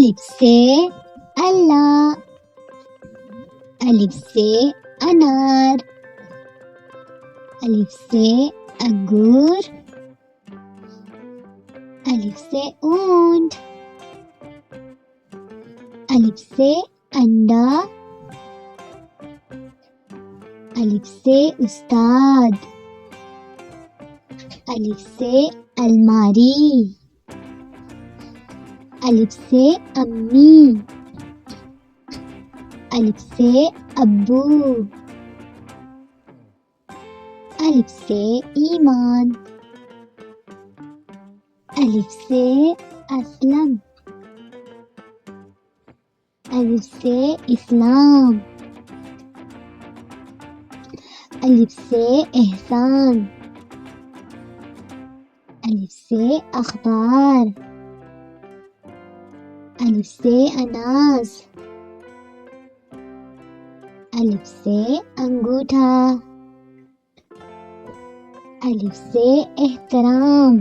الف سے اللہ، الف سے انار، الف سے انگور، الف سے اونٹ، الف سے انڈا، الف سے استاد، الف سے الماری، الف سے امی، الف سے ابو، الف سے ایمان، الف سے اسلم، الف سے اسلام، الف سے احسان، الف سے اخبار، الف سے اناس، الف سے انگوٹھا، الف سے احترام،